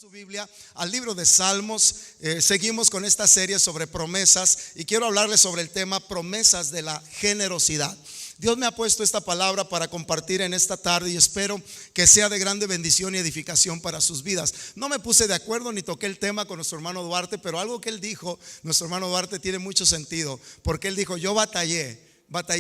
Su Biblia al libro de Salmos. Seguimos con esta serie sobre promesas y quiero hablarles sobre el tema promesas de la generosidad. Dios me ha puesto esta palabra para compartir en esta tarde y espero que sea de grande bendición y edificación para sus vidas. No me puse de acuerdo ni toqué el tema con nuestro hermano Duarte, pero algo que él dijo, nuestro hermano Duarte, tiene mucho sentido, porque él dijo: yo batallé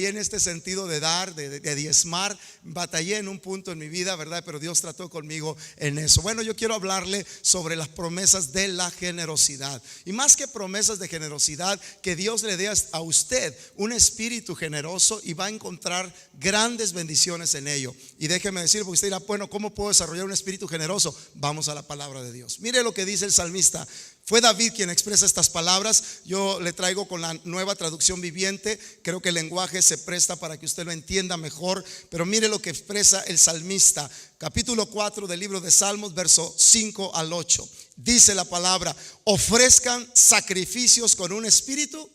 en este sentido de dar, de diezmar, batallé en un punto en mi vida, ¿verdad? Pero Dios trató conmigo en eso. Bueno, yo quiero hablarle sobre las promesas de la generosidad. Y más que promesas de generosidad, que Dios le dé a usted un espíritu generoso y va a encontrar grandes bendiciones en ello. Y déjeme decir, porque usted dirá: bueno, ¿cómo puedo desarrollar un espíritu generoso? Vamos a la palabra de Dios. Mire lo que dice el salmista. Fue David quien expresa estas palabras. Yo le traigo con la Nueva Traducción Viviente. Creo que el lenguaje se presta para que usted lo entienda mejor. Pero mire lo que expresa el salmista. Capítulo 4 del libro de Salmos, verso 5 al 8. Dice la palabra: ofrezcan sacrificios con un espíritu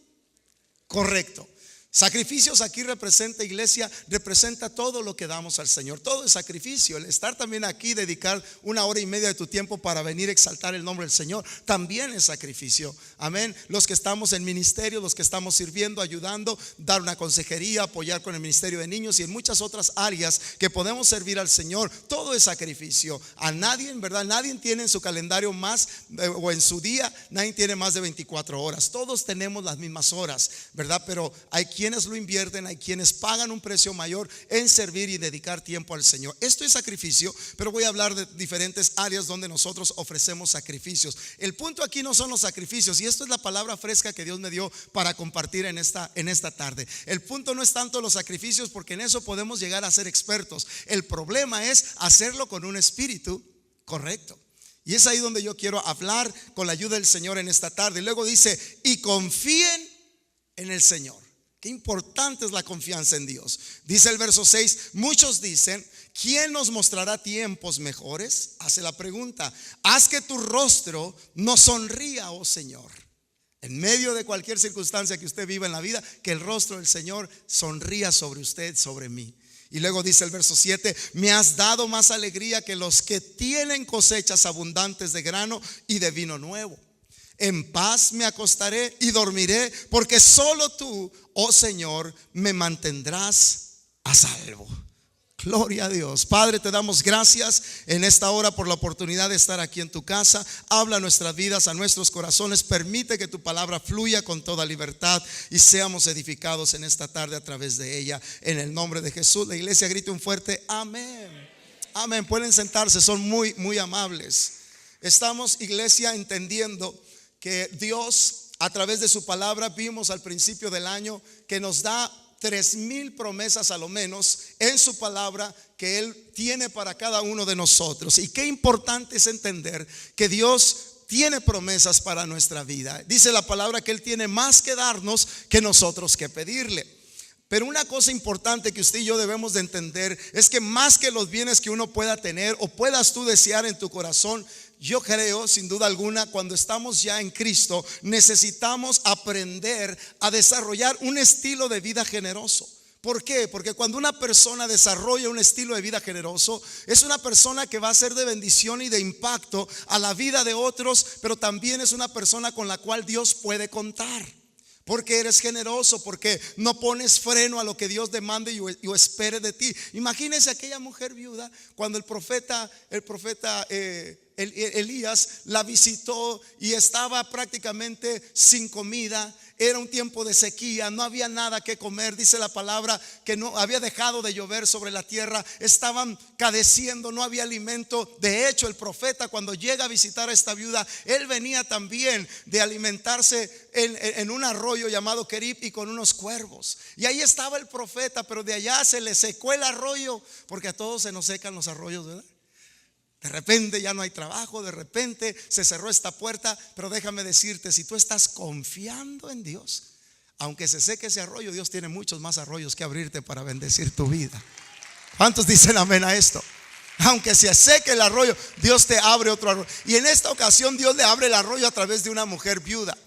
correcto. Sacrificios aquí representa, iglesia, representa todo lo que damos al Señor. Todo es sacrificio. El estar también aquí, dedicar 1 hora y media de tu tiempo para venir a exaltar el nombre del Señor, también es sacrificio. Amén. Los que estamos en ministerio, los que estamos sirviendo, ayudando, dar una consejería, apoyar con el ministerio de niños y en muchas otras áreas que podemos servir al Señor, todo es sacrificio. A nadie, en verdad, nadie tiene en su calendario más o en su día, nadie tiene más de 24 horas. Todos tenemos las mismas horas, ¿verdad? Pero hay quienes lo invierten, hay quienes pagan un precio mayor en servir y dedicar tiempo al Señor. Esto es sacrificio, pero voy a hablar de diferentes áreas donde nosotros ofrecemos sacrificios. El punto aquí no son los sacrificios, y esto es la palabra fresca que Dios me dio para compartir en esta tarde. El punto no es tanto los sacrificios, porque en eso podemos llegar a ser expertos. El problema es hacerlo con un espíritu correcto. Y es ahí donde yo quiero hablar con la ayuda del Señor en esta tarde. Y luego dice: y confíen en el Señor. Qué importante es la confianza en Dios. Dice el verso 6: muchos dicen: ¿quién nos mostrará tiempos mejores? Hace la pregunta: haz que tu rostro nos sonría, oh Señor. En medio de cualquier circunstancia que usted viva en la vida, que el rostro del Señor sonría sobre usted, sobre mí. Y luego dice el verso 7: me has dado más alegría que los que tienen cosechas abundantes de grano y de vino nuevo. En paz me acostaré y dormiré, porque solo tú, oh Señor, me mantendrás a salvo. Gloria a Dios. Padre, te damos gracias en esta hora por la oportunidad de estar aquí en tu casa. Habla a nuestras vidas, a nuestros corazones. Permite que tu palabra fluya con toda libertad y seamos edificados en esta tarde a través de ella. En el nombre de Jesús, la iglesia grite un fuerte amén. Amén. Pueden sentarse, son muy, muy amables. Estamos, iglesia, entendiendo que Dios, a través de su palabra, vimos al principio del año que nos da 3,000 promesas a lo menos en su palabra que Él tiene para cada uno de nosotros. Y qué importante es entender que Dios tiene promesas para nuestra vida. Dice la palabra que Él tiene más que darnos que nosotros que pedirle. Pero una cosa importante que usted y yo debemos de entender es que más que los bienes que uno pueda tener o puedas tú desear en tu corazón, yo creo, sin duda alguna, cuando estamos ya en Cristo, necesitamos aprender a desarrollar un estilo de vida generoso. ¿Por qué? Porque cuando una persona desarrolla un estilo de vida generoso, es una persona que va a ser de bendición y de impacto a la vida de otros, pero también es una persona con la cual Dios puede contar. Porque eres generoso, porque no pones freno a lo que Dios demande y espere de ti. Imagínense aquella mujer viuda cuando el profeta Elías la visitó y estaba prácticamente sin comida. Era un tiempo de sequía, no había nada que comer. Dice la palabra que no había dejado de llover sobre la tierra, estaban cadeciendo, no había alimento. De hecho, el profeta, cuando llega a visitar a esta viuda, él venía también de alimentarse en un arroyo llamado Kerib y con unos cuervos. Y ahí estaba el profeta, pero de allá se le secó el arroyo, porque a todos se nos secan los arroyos, ¿verdad? De repente ya no hay trabajo, de repente se cerró esta puerta. Pero déjame decirte, si tú estás confiando en Dios, aunque se seque ese arroyo, Dios tiene muchos más arroyos que abrirte para bendecir tu vida. ¿Cuántos dicen amén a esto? Aunque se seque el arroyo, Dios te abre otro arroyo. Y en esta ocasión Dios le abre el arroyo a través de una mujer viuda.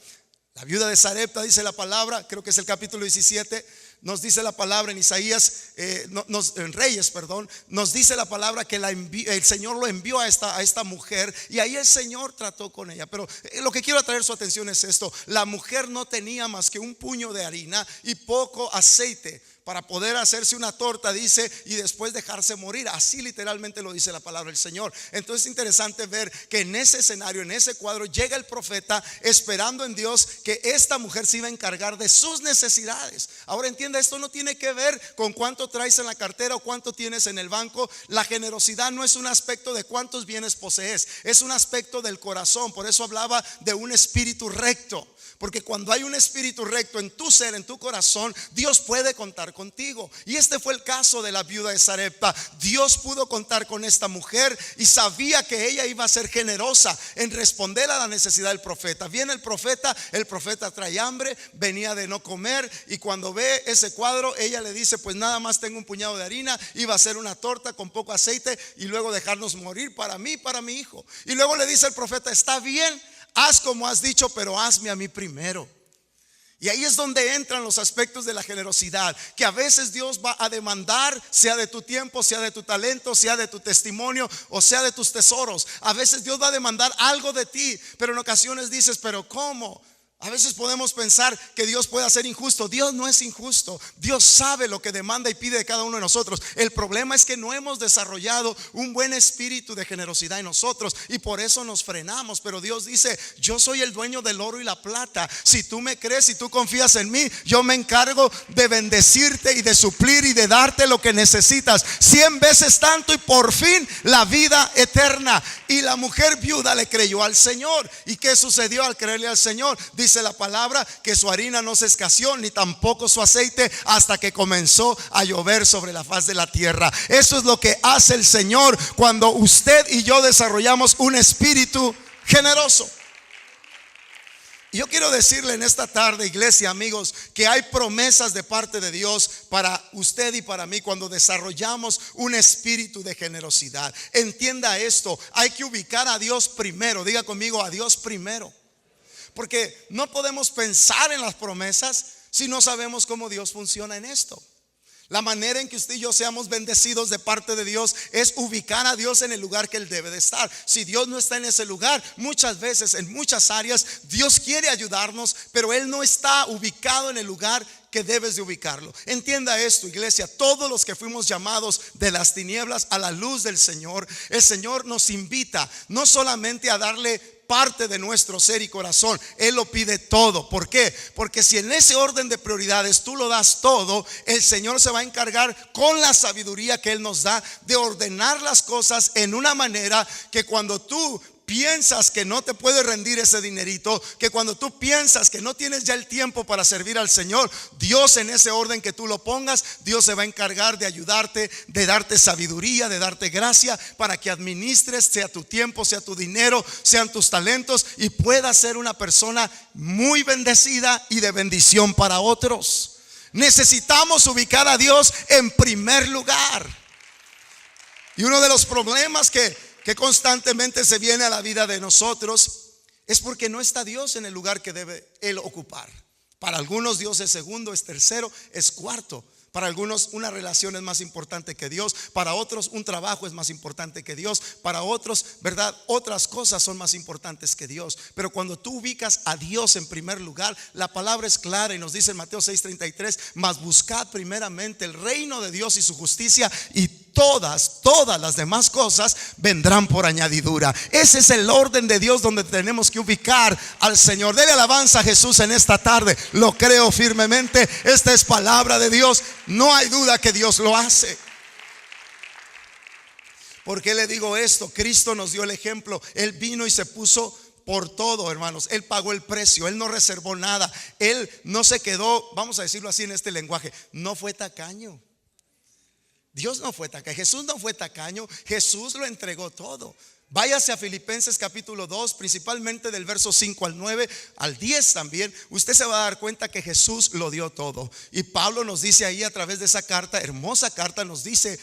La viuda de Sarepta, dice la palabra, creo que es el capítulo 17. nos dice la palabra en Isaías, en Reyes, perdón, nos dice la palabra que el Señor lo envió a esta mujer, y ahí el Señor trató con ella. Pero lo que quiero atraer su atención es esto: la mujer no tenía más que un puño de harina y poco aceite para poder hacerse una torta, dice, y después dejarse morir. Así literalmente lo dice la palabra del Señor. Entonces es interesante ver que en ese escenario, en ese cuadro, llega el profeta esperando en Dios que esta mujer se iba a encargar de sus necesidades. Ahora entienda, esto no tiene que ver con cuánto traes en la cartera o cuánto tienes en el banco. La generosidad no es un aspecto de cuántos bienes posees, es un aspecto del corazón. Por eso hablaba de un espíritu recto. Porque cuando hay un espíritu recto en tu ser, en tu corazón, Dios puede contar contigo. Y este fue el caso de la viuda de Sarepta. Dios pudo contar con esta mujer y sabía que ella iba a ser generosa en responder a la necesidad del profeta. Viene el profeta trae hambre, venía de no comer, y cuando ve ese cuadro, ella le dice: pues nada más tengo un puñado de harina, iba a hacer una torta con poco aceite y luego dejarnos morir para mí y para mi hijo. Y luego le dice el profeta: está bien, haz como has dicho, pero hazme a mí primero. Y ahí es donde entran los aspectos de la generosidad, que a veces Dios va a demandar, sea de tu tiempo, sea de tu talento, sea de tu testimonio, o sea de tus tesoros. A veces Dios va a demandar algo de ti, pero en ocasiones dices: pero ¿cómo? A veces podemos pensar que Dios puede ser injusto. Dios no es injusto. Dios sabe lo que demanda y pide de cada uno de nosotros. El problema es que no hemos desarrollado un buen espíritu de generosidad en nosotros, y por eso nos frenamos. Pero Dios dice: yo soy el dueño del oro y la plata. Si tú me crees, si tú confías en mí, yo me encargo de bendecirte y de suplir y de darte lo que necesitas 100 veces tanto, y por fin la vida eterna. Y la mujer viuda le creyó al Señor. ¿Y qué sucedió al creerle al Señor? Dice la palabra que su harina no se escaseó, ni tampoco su aceite, hasta que comenzó a llover sobre la faz de la tierra. Eso es lo que hace el Señor cuando usted y yo desarrollamos un espíritu generoso. Y yo quiero decirle en esta tarde, iglesia, amigos, que hay promesas de parte de Dios para usted y para mí cuando desarrollamos un espíritu de generosidad. Entienda esto: hay que ubicar a Dios primero. Diga conmigo: a Dios primero. Porque no podemos pensar en las promesas si no sabemos cómo Dios funciona en esto. La manera en que usted y yo seamos bendecidos de parte de Dios es ubicar a Dios en el lugar que Él debe de estar. Si Dios no está en ese lugar, muchas veces, en muchas áreas, Dios quiere ayudarnos, pero Él no está ubicado en el lugar que debes de ubicarlo. Entienda esto, iglesia: todos los que fuimos llamados de las tinieblas a la luz del Señor, el Señor nos invita no solamente a darle parte de nuestro ser y corazón, Él lo pide todo. ¿Por qué? Porque si en ese orden de prioridades tú lo das todo, el Señor se va a encargar, con la sabiduría que Él nos da, de ordenar las cosas en una manera que cuando tú piensas que no te puede rendir ese dinerito, que cuando tú piensas que no tienes ya el tiempo para servir al Señor, Dios, en ese orden que tú lo pongas, Dios se va a encargar de ayudarte, de darte sabiduría, de darte gracia para que administres, sea tu tiempo, sea tu dinero, sean tus talentos, y puedas ser una persona muy bendecida y de bendición para otros. Necesitamos ubicar a Dios en primer lugar. Y uno de los problemas que constantemente se viene a la vida de nosotros es porque no está Dios en el lugar que debe Él ocupar. Para algunos Dios es segundo, es tercero, es cuarto. Para algunos una relación es más importante que Dios. Para otros un trabajo es más importante que Dios. Para otros, ¿verdad?, otras cosas son más importantes que Dios. Pero cuando tú ubicas a Dios en primer lugar, la palabra es clara y nos dice en Mateo 6:33: mas buscad primeramente el reino de Dios y su justicia, y todas las demás cosas vendrán por añadidura. Ese es el orden de Dios donde tenemos que ubicar al Señor. Dele alabanza a Jesús en esta tarde. Lo creo firmemente. Esta es palabra de Dios. No hay duda que Dios lo hace. ¿Por qué le digo esto? Cristo nos dio el ejemplo. Él vino y se puso por todo, hermanos. Él pagó el precio. Él no reservó nada. Él no se quedó, vamos a decirlo así en este lenguaje, no fue tacaño. Dios no fue tacaño, Jesús no fue tacaño, Jesús lo entregó todo. Váyase a Filipenses capítulo 2, principalmente del verso 5 al 9, al 10 también. Usted se va a dar cuenta que Jesús lo dio todo. Y Pablo nos dice ahí, a través de esa carta, hermosa carta, nos dice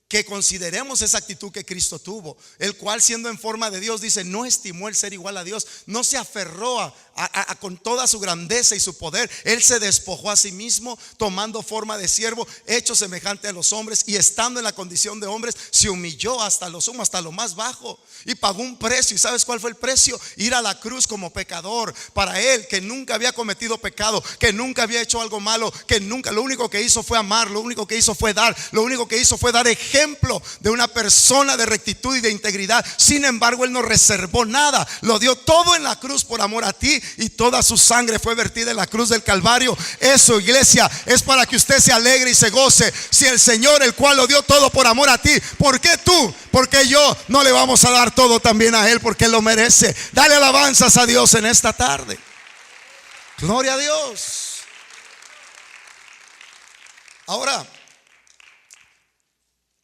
que consideremos esa actitud que Cristo tuvo, el cual siendo en forma de Dios, dice, no estimó el ser igual a Dios, no se aferró con toda su grandeza y su poder. Él se despojó a sí mismo, tomando forma de siervo, hecho semejante a los hombres, y estando en la condición de hombres, se humilló hasta lo sumo, hasta lo más bajo, y pagó un precio. ¿Y sabes cuál fue el precio? Ir a la cruz como pecador. Para él, que nunca había cometido pecado, que nunca había hecho algo malo, que nunca, lo único que hizo fue amar, lo único que hizo fue dar, lo único que hizo fue dar ejemplo de una persona de rectitud y de integridad. Sin embargo, él no reservó nada, lo dio todo en la cruz por amor a ti, y toda su sangre fue vertida en la cruz del Calvario. Eso, iglesia, es para que usted se alegre y se goce. Si el Señor, el cual lo dio todo por amor a ti, ¿por qué tú, por qué yo no le vamos a dar todo también a él? Porque él lo merece. Dale alabanzas a Dios en esta tarde. Gloria a Dios. Ahora,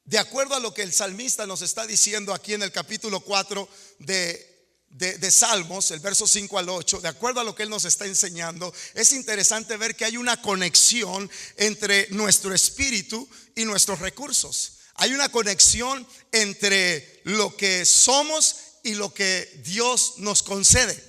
de acuerdo a lo que el salmista nos está diciendo aquí en el capítulo 4 de Salmos, el verso 5 al 8, de acuerdo a lo que él nos está enseñando, es interesante ver que hay una conexión entre nuestro espíritu y nuestros recursos. Hay una conexión entre lo que somos y lo que Dios nos concede.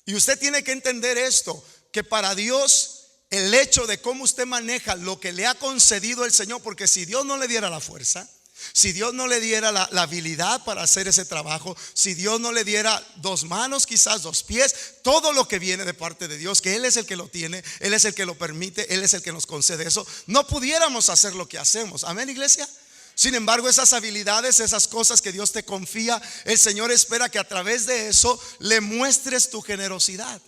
Y usted tiene que entender esto, que para Dios el hecho de cómo usted maneja lo que le ha concedido el Señor, porque si Dios no le diera la fuerza, si Dios no le diera la habilidad para hacer ese trabajo, si Dios no le diera 2 manos, quizás 2 pies, todo lo que viene de parte de Dios, que Él es el que lo tiene, Él es el que lo permite, Él es el que nos concede eso, no pudiéramos hacer lo que hacemos. Amén, iglesia. Sin embargo, esas habilidades, esas cosas que Dios te confía, el Señor espera que a través de eso le muestres tu generosidad,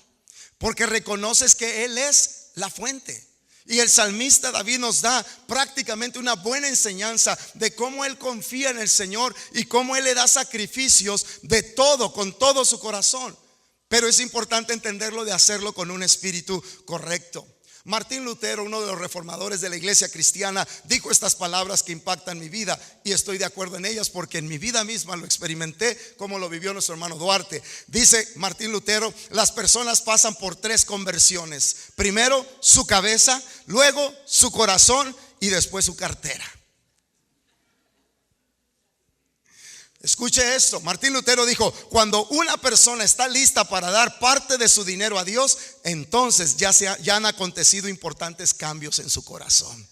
porque reconoces que Él es la fuente. Y el salmista David nos da prácticamente una buena enseñanza de cómo él confía en el Señor y cómo él le da sacrificios de todo, con todo su corazón. Pero es importante entenderlo, de hacerlo con un espíritu correcto. Martín Lutero, uno de los reformadores de la iglesia cristiana, dijo estas palabras que impactan mi vida, y estoy de acuerdo en ellas porque en mi vida misma lo experimenté, como lo vivió nuestro hermano Duarte. Dice Martín Lutero: las personas pasan por 3 conversiones: primero su cabeza, luego su corazón y después su cartera. Escuche esto, Martín Lutero dijo: cuando una persona está lista para dar parte de su dinero a Dios, entonces ya han acontecido importantes cambios en su corazón.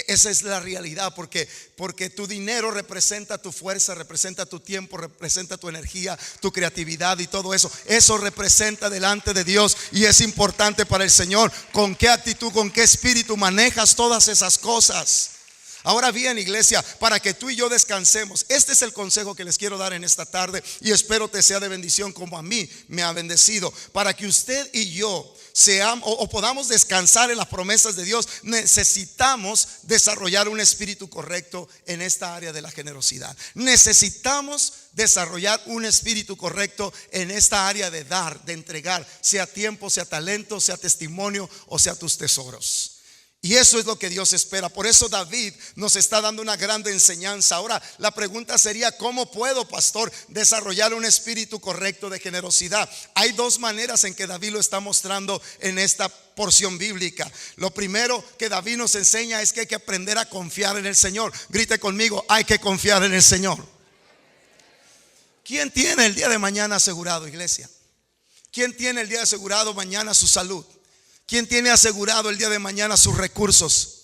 Esa es la realidad, porque tu dinero representa tu fuerza, representa tu tiempo, representa tu energía, tu creatividad y todo eso. Eso representa delante de Dios, y es importante para el Señor con qué actitud, con qué espíritu manejas todas esas cosas. Ahora bien, iglesia, para que tú y yo descansemos, este es el consejo que les quiero dar en esta tarde, y espero te sea de bendición como a mí me ha bendecido. Para que usted y yo podamos descansar en las promesas de Dios, necesitamos desarrollar un espíritu correcto en esta área de la generosidad. Necesitamos desarrollar un espíritu correcto en esta área de dar, de entregar, sea tiempo, sea talento, sea testimonio o sea tus tesoros. Y eso es lo que Dios espera. Por eso David nos está dando una gran enseñanza. Ahora la pregunta sería: ¿cómo puedo, pastor, desarrollar un espíritu correcto de generosidad? Hay 2 maneras en que David lo está mostrando en esta porción bíblica. Lo primero que David nos enseña es que hay que aprender a confiar en el Señor. Grite conmigo: hay que confiar en el Señor. ¿Quién tiene el día de mañana asegurado, iglesia? ¿Quién tiene el día asegurado mañana su salud? ¿Quién tiene asegurado el día de mañana sus recursos?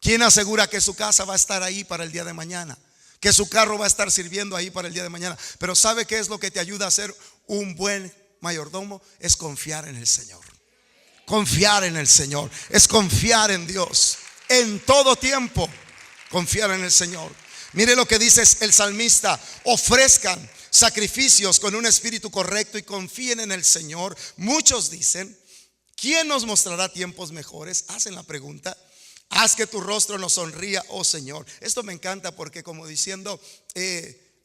¿Quién asegura que su casa va a estar ahí para el día de mañana? Que su carro va a estar sirviendo ahí para el día de mañana. Pero ¿sabe qué es lo que te ayuda a ser un buen mayordomo? Es confiar en el Señor. Confiar en el Señor es confiar en Dios en todo tiempo. Confiar en el Señor. Mire lo que dice el salmista: ofrezcan sacrificios con un espíritu correcto y confíen en el Señor. Muchos dicen: ¿quién nos mostrará tiempos mejores? Hacen la pregunta. Haz que tu rostro nos sonría, oh Señor. Esto me encanta porque, como diciendo,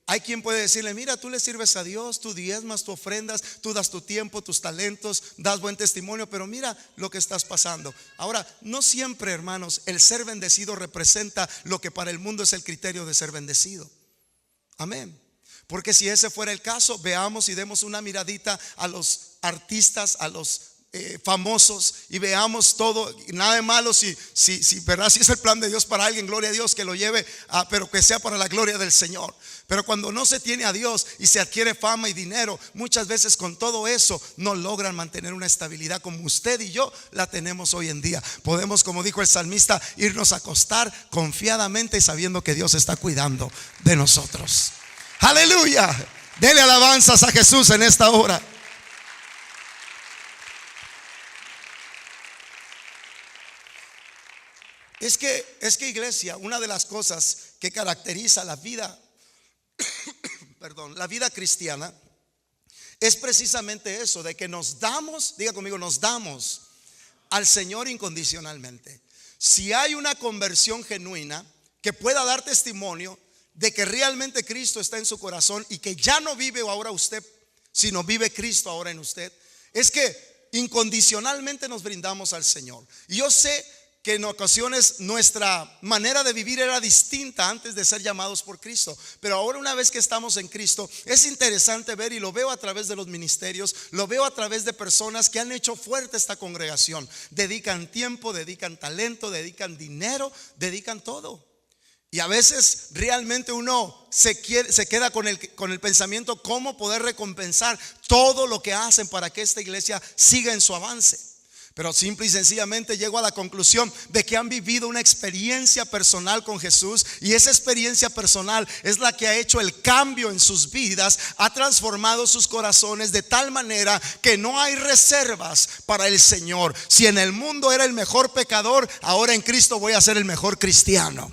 hay quien puede decirle: mira, tú le sirves a Dios, tú diezmas, tú ofrendas, tú das tu tiempo, tus talentos, das buen testimonio, pero mira lo que estás pasando. Ahora, no siempre, hermanos, el ser bendecido representa lo que para el mundo es el criterio de ser bendecido. Amén. Porque si ese fuera el caso, veamos y demos una miradita a los artistas, a los famosos y veamos todo, y nada de malo si ¿verdad? Si es el plan de Dios para alguien, gloria a Dios, que lo lleve pero que sea para la gloria del Señor. Pero cuando no se tiene a Dios y se adquiere fama y dinero, muchas veces con todo eso no logran mantener una estabilidad como usted y yo la tenemos hoy en día. Podemos, como dijo el salmista, irnos a acostar confiadamente y sabiendo que Dios está cuidando de nosotros. Aleluya. Dele alabanzas a Jesús en esta hora. Es que iglesia, una de las cosas que caracteriza la vida la vida cristiana es precisamente eso, de que nos damos, diga conmigo, nos damos al Señor incondicionalmente. Si hay una conversión genuina que pueda dar testimonio de que realmente Cristo está en su corazón y que ya no vive ahora usted, sino vive Cristo ahora en usted, es que incondicionalmente nos brindamos al Señor. Y yo sé que en ocasiones nuestra manera de vivir era distinta antes de ser llamados por Cristo, pero ahora, una vez que estamos en Cristo, es interesante ver, y lo veo a través de los ministerios, lo veo a través de personas que han hecho fuerte esta congregación. Dedican tiempo, dedican talento, dedican dinero, dedican todo. Y a veces realmente uno se queda con el pensamiento cómo poder recompensar todo lo que hacen para que esta iglesia siga en su avance. Pero simple y sencillamente llego a la conclusión de que han vivido una experiencia personal con Jesús, y esa experiencia personal es la que ha hecho el cambio en sus vidas, ha transformado sus corazones de tal manera que no hay reservas para el Señor. Si en el mundo era el mejor pecador, ahora en Cristo voy a ser el mejor cristiano.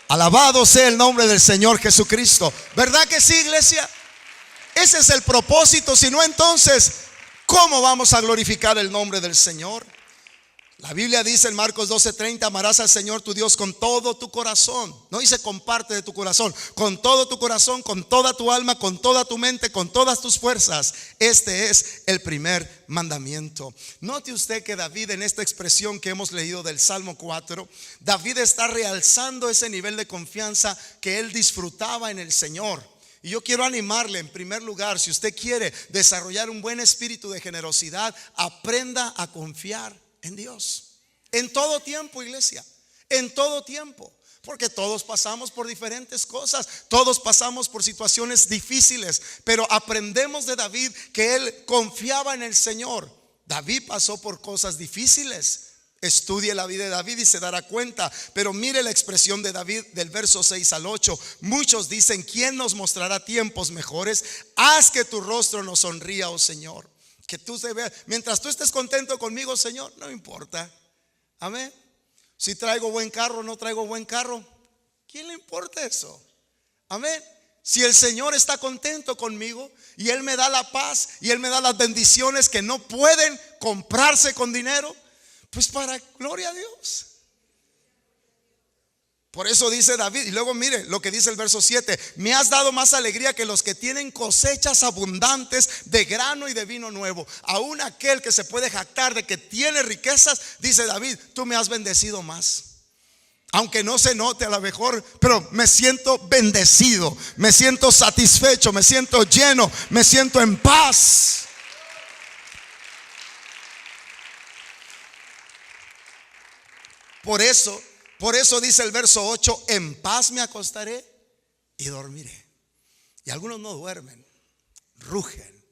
Alabado sea el nombre del Señor Jesucristo. ¿Verdad que sí, iglesia? Ese es el propósito. Si no, entonces, ¿cómo vamos a glorificar el nombre del Señor? La Biblia dice en Marcos 12:30: amarás al Señor tu Dios con todo tu corazón. No dice con parte de tu corazón, con todo tu corazón, con toda tu alma, con toda tu mente, con todas tus fuerzas. Este es el primer mandamiento. Note usted que David, en esta expresión que hemos leído del Salmo 4, David está realzando ese nivel de confianza que él disfrutaba en el Señor. Y yo quiero animarle, en primer lugar, si usted quiere desarrollar un buen espíritu de generosidad, aprenda a confiar en Dios. En todo tiempo, iglesia, en todo tiempo. Porque todos pasamos por diferentes cosas, todos pasamos por situaciones difíciles, pero aprendemos de David que él confiaba en el Señor. David pasó por cosas difíciles. Estudie la vida de David y se dará cuenta. Pero mire la expresión de David del verso 6 al 8. Muchos dicen: ¿quién nos mostrará tiempos mejores? Haz que tu rostro nos sonría, oh Señor. Que tú se veas. Mientras tú estés contento conmigo, Señor, no importa. Amén. Si traigo buen carro o no traigo buen carro, ¿quién le importa eso? Amén. Si el Señor está contento conmigo y Él me da la paz y Él me da las bendiciones que no pueden comprarse con dinero, pues para gloria a Dios. Por eso dice David, y luego mire lo que dice el verso 7: me has dado más alegría que los que tienen cosechas abundantes de grano y de vino nuevo. Aún aquel que se puede jactar de que tiene riquezas, dice David, tú me has bendecido más. Aunque no se note a lo mejor, pero me siento bendecido, me siento satisfecho, me siento lleno, me siento en paz. Por eso dice el verso 8: en paz me acostaré y dormiré. Y algunos no duermen, rugen.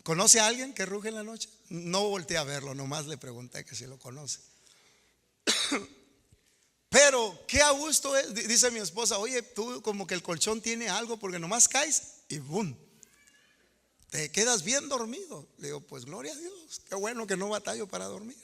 ¿Conoce a alguien que ruge en la noche? No volteé a verlo, nomás le pregunté que si lo conoce. Pero qué a gusto es, dice mi esposa: oye, tú como que el colchón tiene algo, porque nomás caes y boom, te quedas bien dormido. Le digo: pues gloria a Dios, qué bueno que no batallo para dormir.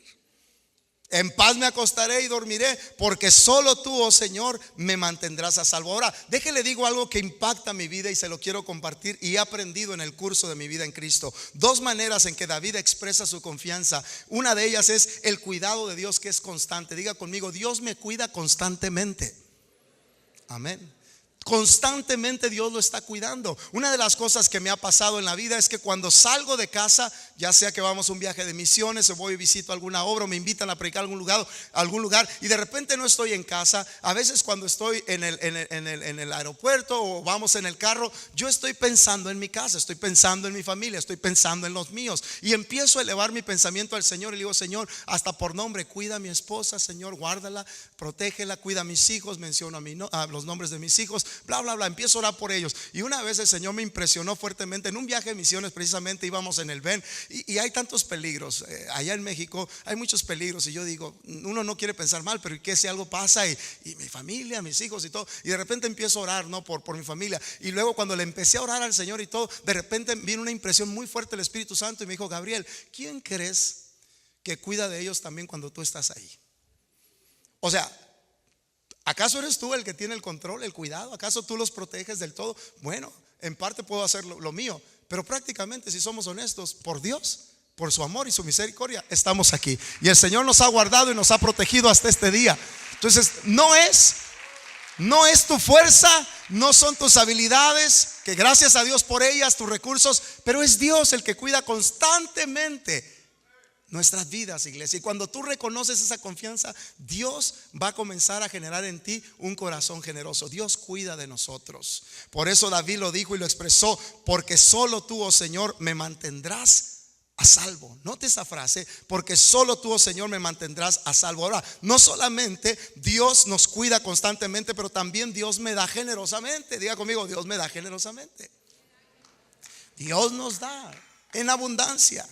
En paz me acostaré y dormiré, porque solo tú, oh Señor, me mantendrás a salvo. Ahora, déjele digo algo que impacta mi vida y se lo quiero compartir, y he aprendido en el curso de mi vida en Cristo. Dos maneras en que David expresa su confianza. Una de ellas es el cuidado de Dios, que es constante. Diga conmigo: Dios me cuida constantemente. Amén. Constantemente Dios lo está cuidando. Una de las cosas que me ha pasado en la vida es que cuando salgo de casa, ya sea que vamos a un viaje de misiones o voy y visito alguna obra o me invitan a predicar a algún lugar y de repente no estoy en casa, a veces cuando estoy en el aeropuerto o vamos en el carro, yo estoy pensando en mi casa, estoy pensando en mi familia, estoy pensando en los míos y empiezo a elevar mi pensamiento al Señor y le digo: Señor, hasta por nombre, cuida a mi esposa, Señor, guárdala, protégela, cuida a mis hijos, menciono a los nombres de mis hijos, bla, bla, bla, empiezo a orar por ellos. Y una vez el Señor me impresionó fuertemente en un viaje de misiones, precisamente íbamos en el VEN y hay tantos peligros, allá en México hay muchos peligros y yo digo, uno no quiere pensar mal, pero ¿qué si algo pasa y mi familia, mis hijos y todo? Y de repente empiezo a orar, ¿no? por mi familia, y luego cuando le empecé a orar al Señor y todo, de repente vino una impresión muy fuerte del Espíritu Santo y me dijo: Gabriel, ¿quién crees que cuida de ellos también cuando tú estás ahí? O sea, ¿acaso eres tú el que tiene el control, el cuidado? ¿Acaso tú los proteges del todo? Bueno, en parte puedo hacer lo mío, pero prácticamente, si somos honestos, por Dios, por su amor y su misericordia, estamos aquí. Y el Señor nos ha guardado y nos ha protegido hasta este día. Entonces, no es tu fuerza, no son tus habilidades, que gracias a Dios por ellas, tus recursos, pero es Dios el que cuida constantemente nuestras vidas, iglesia. Y cuando tú reconoces esa confianza, Dios va a comenzar a generar en ti un corazón generoso. Dios cuida de nosotros. Por eso David lo dijo y lo expresó: porque solo tú, oh Señor, me mantendrás a salvo. Note esa frase: porque solo tú, oh Señor, me mantendrás a salvo. Ahora, no solamente Dios nos cuida constantemente, pero también Dios me da generosamente. Diga conmigo: Dios me da generosamente. Dios nos da en abundancia.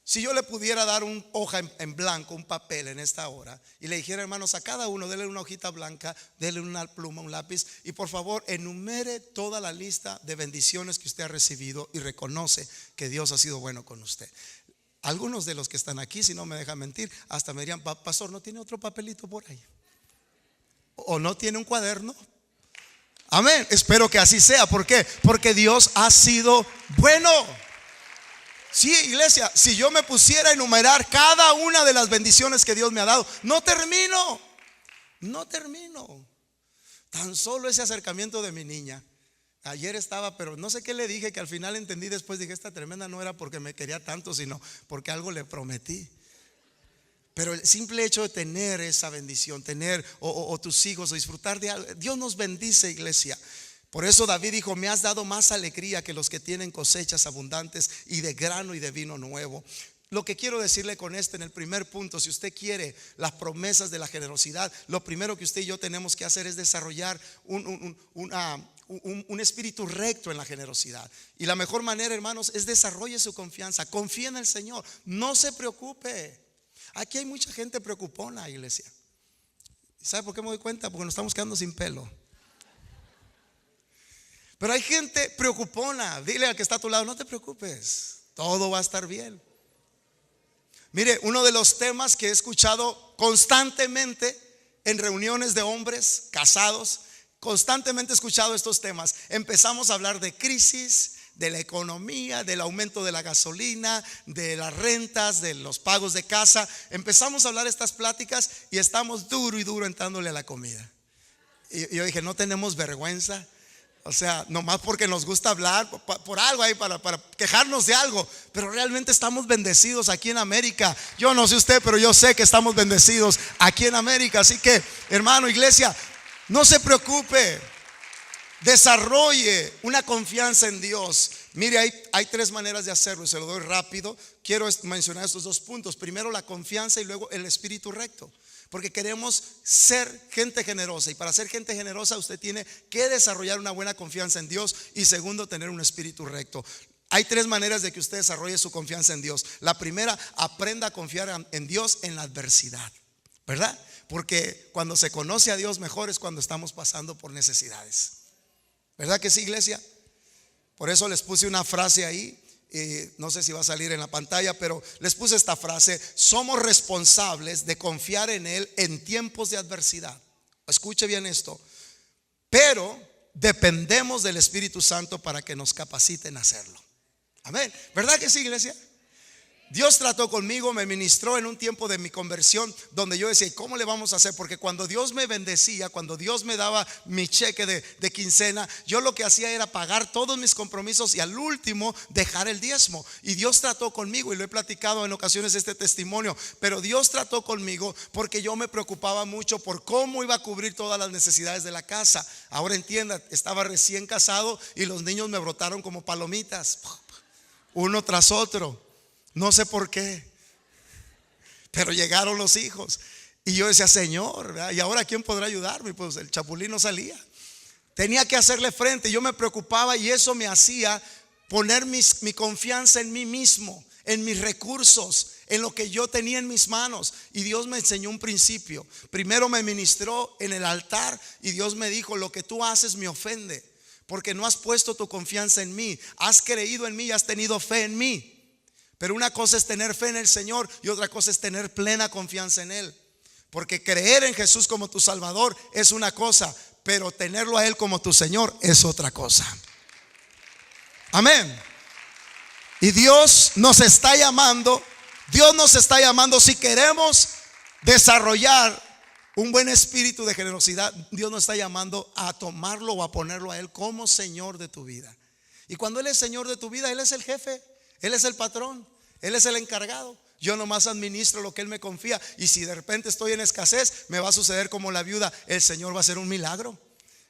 Si yo le pudiera dar una hoja en blanco, un papel en esta hora, y le dijera: hermanos, a cada uno denle una hojita blanca, denle una pluma, un lápiz, y por favor enumere toda la lista de bendiciones que usted ha recibido y reconoce que Dios ha sido bueno con usted. Algunos de los que están aquí, si no me deja mentir, hasta me dirían: pastor, ¿no tiene otro papelito por ahí? ¿O no tiene un cuaderno? Amén, espero que así sea. ¿Por qué? Porque Dios ha sido bueno. Sí, iglesia, si yo me pusiera a enumerar cada una de las bendiciones que Dios me ha dado, no termino. Tan solo ese acercamiento de mi niña. Ayer estaba, pero no sé qué le dije, que al final entendí después. Dije: esta tremenda no era porque me quería tanto, sino porque algo le prometí. Pero el simple hecho de tener esa bendición, tener o tus hijos, o disfrutar de algo, Dios nos bendice, iglesia. Por eso David dijo: me has dado más alegría que los que tienen cosechas abundantes y de grano y de vino nuevo. Lo que quiero decirle con esto, en el primer punto, si usted quiere las promesas de la generosidad, lo primero que usted y yo tenemos que hacer es desarrollar un espíritu recto en la generosidad. Y la mejor manera, hermanos, es desarrolle su confianza. Confíe en el Señor, no se preocupe. Aquí hay mucha gente preocupona, iglesia. ¿Sabe por qué me doy cuenta? Porque nos estamos quedando sin pelo. Pero hay gente preocupona. Dile al que está a tu lado: no te preocupes, todo va a estar bien. Mire, uno de los temas que he escuchado constantemente en reuniones de hombres casados, constantemente he escuchado estos temas. Empezamos a hablar de crisis, de la economía, del aumento de la gasolina, de las rentas, de los pagos de casa. Empezamos a hablar estas pláticas y estamos duro y duro entrándole a la comida. Y yo dije: no tenemos vergüenza. O sea, nomás porque nos gusta hablar por algo ahí, para quejarnos de algo. Pero realmente estamos bendecidos aquí en América. Yo no sé usted, pero yo sé que estamos bendecidos aquí en América. Así que, hermano, iglesia, no se preocupe. Desarrolle una confianza en Dios. Mire, hay tres maneras de hacerlo y se lo doy rápido. Quiero mencionar estos dos puntos: primero, la confianza, y luego el espíritu recto. Porque queremos ser gente generosa, y para ser gente generosa usted tiene que desarrollar una buena confianza en Dios, y segundo, tener un espíritu recto. Hay tres maneras de que usted desarrolle su confianza en Dios. La primera: aprenda a confiar en Dios en la adversidad, ¿verdad? Porque cuando se conoce a Dios mejor es cuando estamos pasando por necesidades. ¿Verdad que sí, iglesia? Por eso les puse una frase ahí. No sé si va a salir en la pantalla, pero les puse esta frase: somos responsables de confiar en Él en tiempos de adversidad. Escuche bien esto: pero dependemos del Espíritu Santo para que nos capacite en hacerlo. Amén. ¿Verdad que sí, iglesia? Dios trató conmigo, me ministró en un tiempo de mi conversión donde yo decía, ¿cómo le vamos a hacer? Porque cuando Dios me bendecía, cuando Dios me daba mi cheque de quincena, yo lo que hacía era pagar todos mis compromisos y al último dejar el diezmo. Y Dios trató conmigo, y lo he platicado en ocasiones este testimonio, pero Dios trató conmigo porque yo me preocupaba mucho por cómo iba a cubrir todas las necesidades de la casa. Ahora entienda, estaba recién casado y los niños me brotaron como palomitas, uno tras otro. No sé por qué, pero llegaron los hijos y yo decía, Señor, ¿verdad? ¿Y ahora quién podrá ayudarme? Pues el chapulín no salía. Tenía que hacerle frente. Yo me preocupaba y eso me hacía poner mi confianza en mí mismo, en mis recursos, en lo que yo tenía en mis manos. Y Dios me enseñó un principio. Primero me ministró en el altar y Dios me dijo, lo que tú haces me ofende, porque no has puesto tu confianza en mí. Has creído en mí y has tenido fe en mí. Pero una cosa es tener fe en el Señor y otra cosa es tener plena confianza en Él. Porque creer en Jesús como tu Salvador es una cosa, pero tenerlo a Él como tu Señor es otra cosa. Amén. Y Dios nos está llamando si queremos desarrollar un buen espíritu de generosidad. Dios nos está llamando a tomarlo o a ponerlo a Él como Señor de tu vida. Y cuando Él es Señor de tu vida, Él es el jefe, Él es el patrón, Él es el encargado. Yo nomás administro lo que Él me confía. Y si de repente estoy en escasez, me va a suceder como la viuda. El Señor va a hacer un milagro.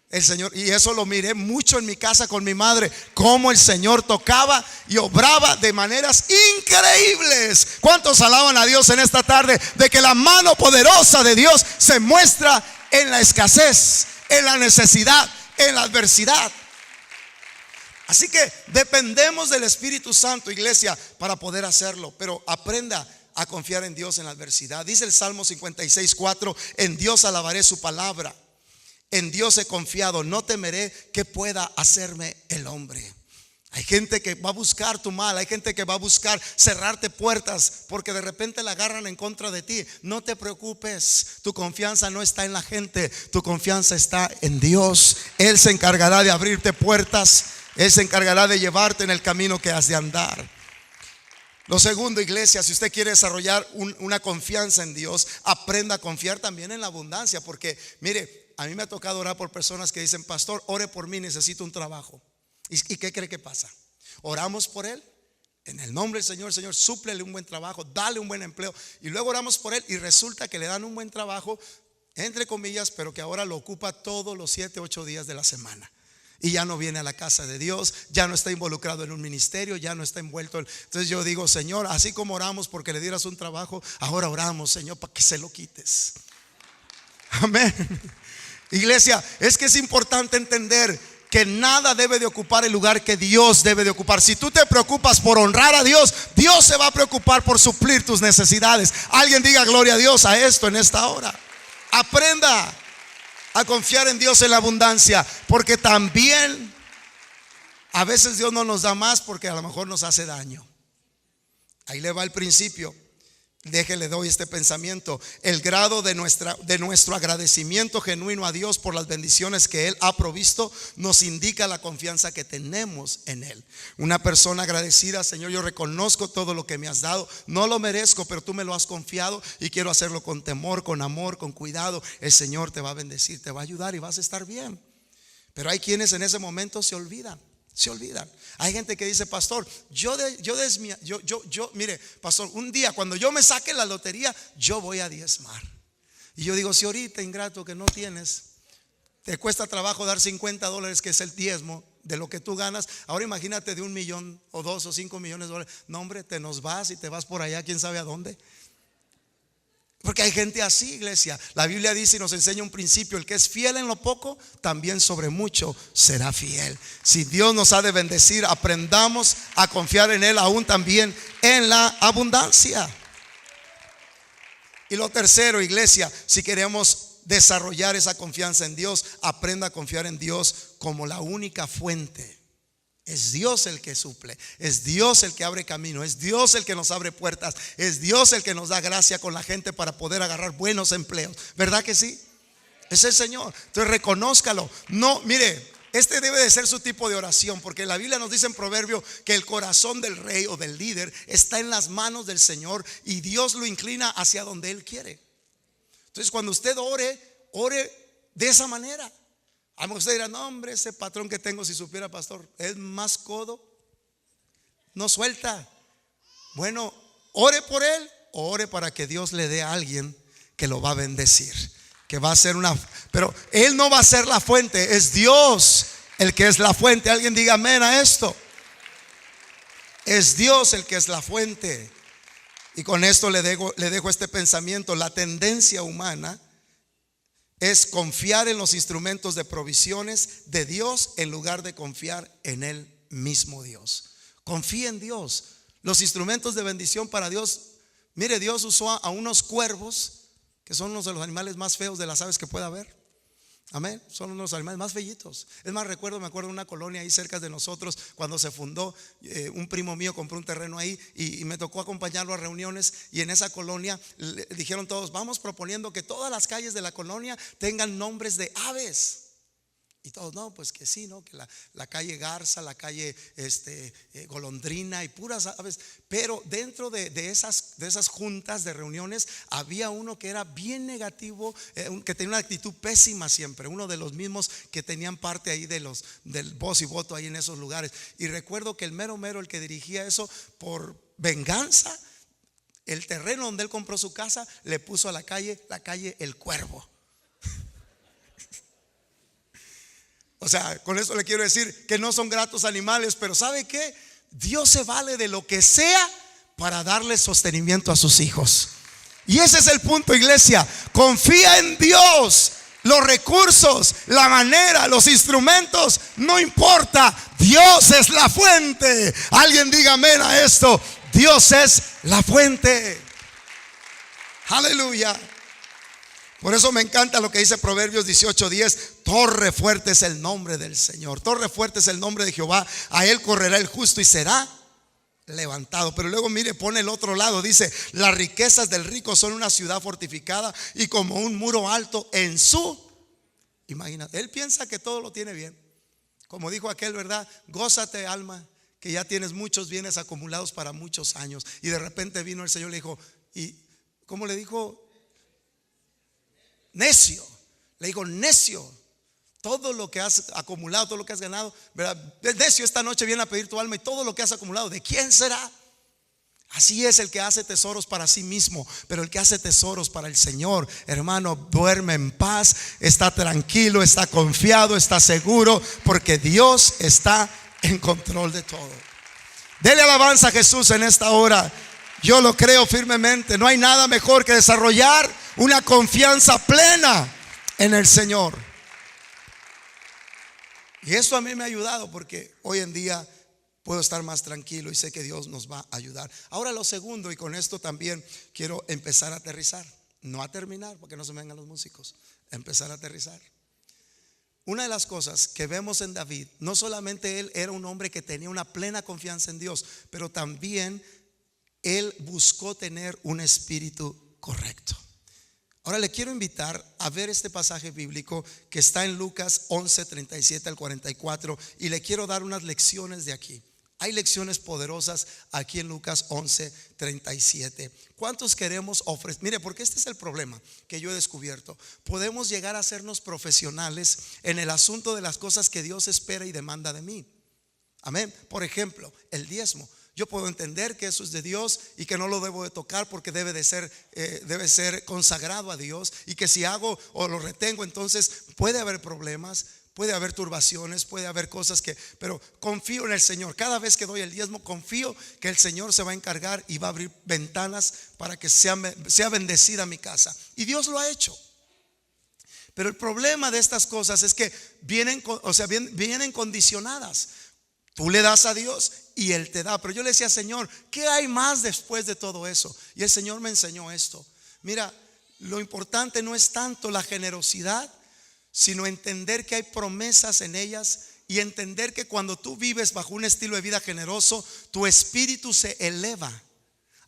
El Señor, y eso lo miré mucho en mi casa con mi madre, cómo el Señor tocaba y obraba de maneras increíbles. ¿Cuántos alaban a Dios en esta tarde? De que la mano poderosa de Dios se muestra en la escasez, en la necesidad, en la adversidad. Así que dependemos del Espíritu Santo, iglesia, para poder hacerlo. Pero aprenda a confiar en Dios en la adversidad. Dice el Salmo 56:4: en Dios alabaré su palabra, en Dios he confiado, no temeré que pueda hacerme el hombre. Hay gente que va a buscar tu mal, hay gente que va a buscar cerrarte puertas porque de repente la agarran en contra de ti. No te preocupes, tu confianza no está en la gente, tu confianza está en Dios. Él se encargará de abrirte puertas, Él se encargará de llevarte en el camino que has de andar. Lo segundo, iglesia, si usted quiere desarrollar una confianza en Dios, aprenda a confiar también en la abundancia. Porque mire, a mí me ha tocado orar por personas que dicen: pastor, ore por mí, necesito un trabajo. ¿Y qué cree que pasa? Oramos por él en el nombre del Señor. Señor, súplele un buen trabajo, dale un buen empleo. Y luego oramos por él y resulta que le dan un buen trabajo, entre comillas, pero que ahora lo ocupa todos los 7, 8 días de la semana. Y ya no viene a la casa de Dios, ya no está involucrado en un ministerio, ya no está envuelto Entonces yo digo: Señor, así como oramos porque le dieras un trabajo, ahora oramos, Señor, para que se lo quites. Amén. Iglesia, es que es importante entender que nada debe de ocupar el lugar que Dios debe de ocupar. Si tú te preocupas por honrar a Dios, Dios se va a preocupar por suplir tus necesidades. Alguien diga gloria a Dios a esto en esta hora. Aprenda a confiar en Dios en la abundancia, porque también a veces Dios no nos da más porque a lo mejor nos hace daño. Ahí le va el principio. Déjele, doy este pensamiento. El grado de nuestro agradecimiento genuino a Dios por las bendiciones que Él ha provisto nos indica la confianza que tenemos en Él. Una persona agradecida: Señor, yo reconozco todo lo que me has dado, no lo merezco, pero tú me lo has confiado y quiero hacerlo con temor, con amor, con cuidado. El Señor te va a bendecir, te va a ayudar y vas a estar bien. Pero hay quienes en ese momento se olvidan. Hay gente que dice: pastor, mire, pastor, un día cuando yo me saque la lotería, yo voy a diezmar. Y yo digo: si ahorita, ingrato, que no tienes, te cuesta trabajo dar $50, que es el diezmo de lo que tú ganas, ahora imagínate de 1 millón o 2 o 5 millones de dólares. No, hombre, te nos vas y te vas por allá, quién sabe a dónde. Porque hay gente así, iglesia. La Biblia dice y nos enseña un principio: el que es fiel en lo poco, también sobre mucho será fiel. Si Dios nos ha de bendecir, aprendamos a confiar en Él aún también en la abundancia. Y lo tercero, iglesia, si queremos desarrollar esa confianza en Dios, aprenda a confiar en Dios como la única fuente. Es Dios el que suple, es Dios el que abre camino, es Dios el que nos abre puertas, es Dios el que nos da gracia con la gente para poder agarrar buenos empleos. ¿Verdad que sí? Es el Señor. Entonces reconózcalo. No, mire, Este debe de ser su tipo de oración, porque la Biblia nos dice en Proverbio que el corazón del rey o del líder está en las manos del Señor y Dios lo inclina hacia donde Él quiere. Entonces cuando usted ore de esa manera. A lo mejor usted dirá, no hombre, ese patrón que tengo, si supiera, pastor, es más codo, no suelta. Bueno, ore por él, ore para que Dios le dé a alguien que lo va a bendecir, que va a ser pero él no va a ser la fuente, es Dios el que es la fuente. Alguien diga amén a esto. Es Dios el que es la fuente. Y con esto le dejo este pensamiento. La tendencia humana es confiar en los instrumentos de provisiones de Dios en lugar de confiar en el mismo Dios. Confía en Dios. Los instrumentos de bendición para Dios. Mire, Dios usó a unos cuervos, que son uno de los animales más feos de las aves que pueda haber. Amén. Son unos de los animales más bellitos. Es más, me acuerdo de una colonia ahí cerca de nosotros. Cuando se fundó, un primo mío compró un terreno ahí y me tocó acompañarlo a reuniones. Y en esa colonia dijeron todos, vamos proponiendo que todas las calles de la colonia tengan nombres de aves. Y todos, no, pues que sí, ¿no? Que la calle Garza, la calle Golondrina y puras aves. Pero dentro de esas juntas de reuniones había uno que era bien negativo, que tenía una actitud pésima siempre. Uno de los mismos que tenían parte ahí del voz y voto ahí en esos lugares. Y recuerdo que el mero, el que dirigía eso, por venganza, el terreno donde él compró su casa, le puso a la calle El Cuervo. O sea, con eso le quiero decir que no son gratos animales, pero ¿sabe qué? Dios se vale de lo que sea para darle sostenimiento a sus hijos. Y ese es el punto, iglesia. Confía en Dios. Los recursos, la manera, los instrumentos, no importa. Dios es la fuente. Alguien diga amén a esto. Dios es la fuente. Aleluya. Por eso me encanta lo que dice Proverbios 18:10. Torre fuerte es el nombre del Señor. Torre fuerte es el nombre de Jehová. A él correrá el justo y será levantado. Pero luego mire, pone el otro lado. Dice, las riquezas del rico son una ciudad fortificada y como un muro alto en su. Imagínate, él piensa que todo lo tiene bien. Como dijo aquel, ¿verdad? Gózate, alma, que ya tienes muchos bienes acumulados para muchos años. Y de repente vino el Señor y le dijo, ¿y cómo le dijo? Necio. Le digo, necio, todo lo que has acumulado, todo lo que has ganado, ¿verdad? Necio, esta noche viene a pedir tu alma y todo lo que has acumulado, ¿de quién será? Así es el que hace tesoros para sí mismo, pero el que hace tesoros para el Señor, hermano, duerme en paz, está tranquilo, está confiado, está seguro, porque Dios está en control de todo. Dele alabanza a Jesús en esta hora. Yo lo creo firmemente. No hay nada mejor que desarrollar una confianza plena en el Señor. Y eso a mí me ha ayudado, porque hoy en día puedo estar más tranquilo y sé que Dios nos va a ayudar. Ahora lo segundo, y con esto también quiero empezar a aterrizar, no a terminar porque no se me vengan los músicos, empezar a aterrizar. Una de las cosas que vemos en David, no solamente él era un hombre que tenía una plena confianza en Dios, pero también él buscó tener un espíritu correcto. Ahora le quiero invitar a ver este pasaje bíblico que está en Lucas 11:37 al 44, y le quiero dar unas lecciones de aquí. Hay lecciones poderosas aquí en Lucas 11:37. ¿Cuántos queremos ofrecer? Mire, porque este es el problema que yo he descubierto. Podemos llegar a hacernos profesionales en el asunto de las cosas que Dios espera y demanda de mí. Amén. Por ejemplo, el diezmo. Yo puedo entender que eso es de Dios y que no lo debo de tocar porque debe ser consagrado a Dios, y que si hago o lo retengo, entonces puede haber problemas, puede haber turbaciones, puede haber cosas pero confío en el Señor. Cada vez que doy el diezmo, confío que el Señor se va a encargar y va a abrir ventanas para que sea bendecida mi casa. Y Dios lo ha hecho. Pero el problema de estas cosas es que vienen condicionadas. Tú le das a Dios y Él te da. Pero yo le decía, Señor, ¿qué hay más después de todo eso? Y el Señor me enseñó esto. Mira, lo importante no es tanto la generosidad, sino entender que hay promesas en ellas, y entender que cuando tú vives bajo un estilo de vida generoso, tu espíritu se eleva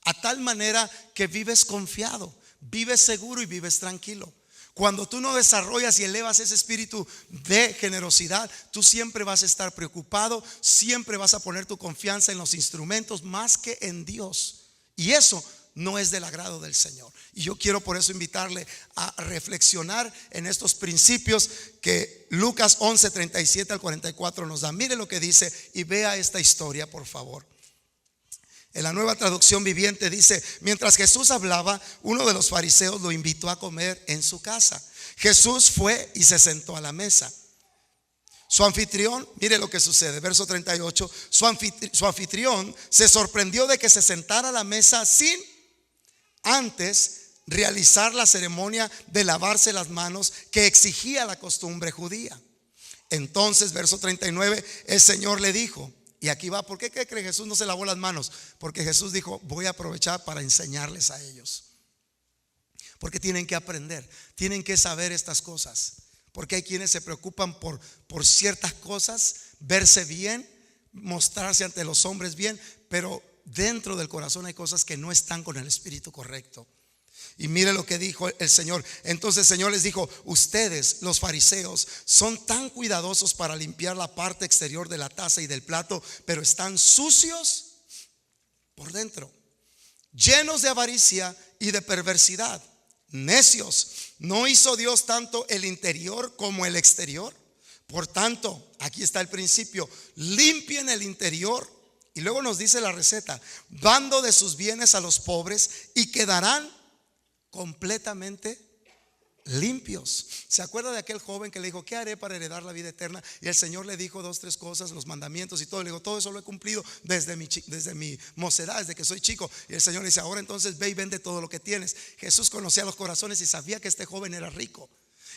a tal manera que vives confiado, vives seguro y vives tranquilo. Cuando tú no desarrollas y elevas ese espíritu de generosidad, tú siempre vas a estar preocupado, siempre vas a poner tu confianza en los instrumentos más que en Dios. Y eso no es del agrado del Señor. Y yo quiero por eso invitarle a reflexionar en estos principios que Lucas 11, 37 al 44 nos da. Mire lo que dice y vea esta historia, por favor. En la Nueva Traducción Viviente dice: mientras Jesús hablaba, uno de los fariseos lo invitó a comer en su casa. Jesús fue y se sentó a la mesa. Su anfitrión, mire lo que sucede, verso 38, su anfitrión se sorprendió de que se sentara a la mesa sin antes realizar la ceremonia de lavarse las manos que exigía la costumbre judía. Entonces, verso 39, el Señor le dijo, y aquí va, ¿por qué cree Jesús no se lavó las manos? Porque Jesús dijo: voy a aprovechar para enseñarles a ellos. Porque tienen que aprender, tienen que saber estas cosas. Porque hay quienes se preocupan por ciertas cosas, verse bien, mostrarse ante los hombres bien, pero dentro del corazón hay cosas que no están con el espíritu correcto. Y mire lo que dijo el Señor. Entonces el Señor les dijo: ustedes, los fariseos, son tan cuidadosos para limpiar la parte exterior de la taza y del plato, pero están sucios por dentro, llenos de avaricia y de perversidad. Necios, ¿no hizo Dios tanto el interior como el exterior? Por tanto, aquí está el principio: limpien el interior. Y luego nos dice la receta: dando de sus bienes a los pobres, y quedarán completamente limpios. ¿Se acuerda de aquel joven que le dijo: ¿qué haré para heredar la vida eterna? Y el Señor le dijo 2, 3 cosas, los mandamientos y todo. Le dijo: todo eso lo he cumplido desde mi mocedad, desde que soy chico. Y el Señor le dice: ahora entonces ve y vende todo lo que tienes. Jesús conocía los corazones y sabía que este joven era rico.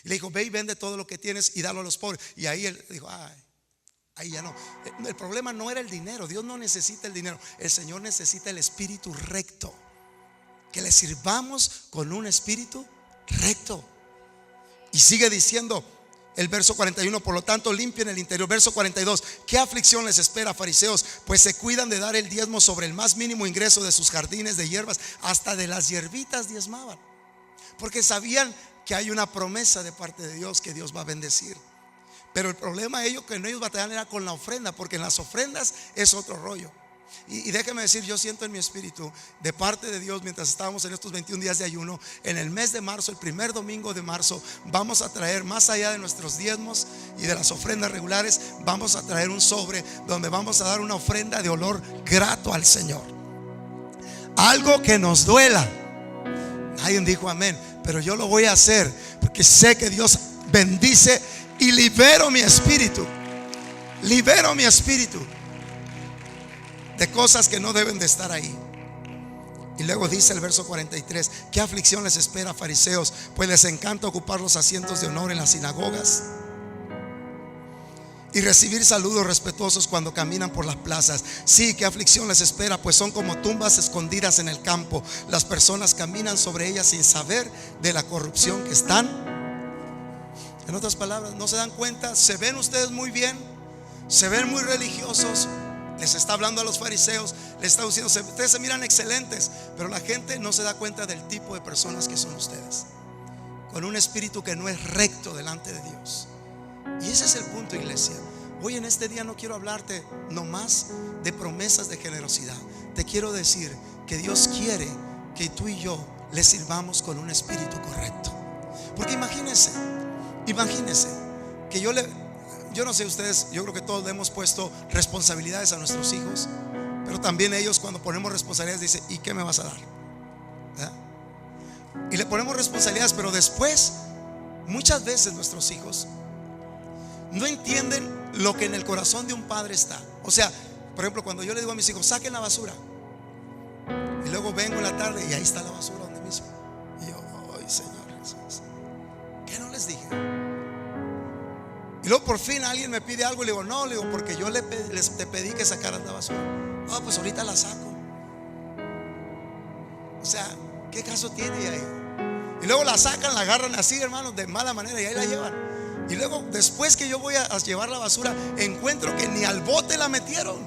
Y le dijo: ve y vende todo lo que tienes y dalo a los pobres. Y ahí él dijo: ahí ya no. El problema no era el dinero. Dios no necesita el dinero. El Señor necesita el espíritu recto. Que le sirvamos con un espíritu recto. Y sigue diciendo el verso 41: por lo tanto, limpien el interior. Verso 42: ¿qué aflicción les espera, fariseos? Pues se cuidan de dar el diezmo sobre el más mínimo ingreso de sus jardines de hierbas. Hasta de las hierbitas diezmaban, porque sabían que hay una promesa de parte de Dios, que Dios va a bendecir. Pero el problema de ellos, que no ellos batallaban, era con la ofrenda, porque en las ofrendas es otro rollo. Y déjeme decir, yo siento en mi espíritu de parte de Dios, mientras estábamos en estos 21 días de ayuno, en el mes de marzo, el primer domingo de marzo, vamos a traer, más allá de nuestros diezmos y de las ofrendas regulares, vamos a traer un sobre donde vamos a dar una ofrenda de olor grato al Señor. Algo que nos duela. Nadie dijo amén, pero yo lo voy a hacer porque sé que Dios bendice y libero mi espíritu. Libero mi espíritu de cosas que no deben de estar ahí. Y luego dice el verso 43: ¿qué aflicción les espera, fariseos? Pues les encanta ocupar los asientos de honor en las sinagogas y recibir saludos respetuosos cuando caminan por las plazas. Sí, ¿qué aflicción les espera? Pues son como tumbas escondidas en el campo. Las personas caminan sobre ellas sin saber de la corrupción que están. En otras palabras, no se dan cuenta. Se ven ustedes muy bien, se ven muy religiosos. Les está hablando a los fariseos, les está diciendo: ustedes se miran excelentes, pero la gente no se da cuenta del tipo de personas que son ustedes, con un espíritu que no es recto delante de Dios. Y ese es el punto, iglesia. Hoy en este día no quiero hablarte nomás de promesas de generosidad. Te quiero decir que Dios quiere que tú y yo le sirvamos con un espíritu correcto. Porque imagínense que yo no sé ustedes, yo creo que todos le hemos puesto responsabilidades a nuestros hijos, pero también ellos, cuando ponemos responsabilidades, dicen: ¿y qué me vas a dar? ¿Verdad? Y le ponemos responsabilidades, pero después muchas veces nuestros hijos no entienden lo que en el corazón de un padre está. O sea, por ejemplo, cuando yo le digo a mis hijos: saquen la basura, y luego vengo en la tarde y ahí está la basura donde mismo, y yo: ay, Señor Jesús, ¿qué no les dije? Y luego por fin alguien me pide algo y le digo: no, le digo, porque yo te pedí que sacaras la basura. Pues ahorita la saco. O sea, ¿qué caso tiene ahí? Y luego la sacan, la agarran así, hermanos, de mala manera, y ahí la llevan. Y luego, después que yo voy a llevar la basura, encuentro que ni al bote la metieron.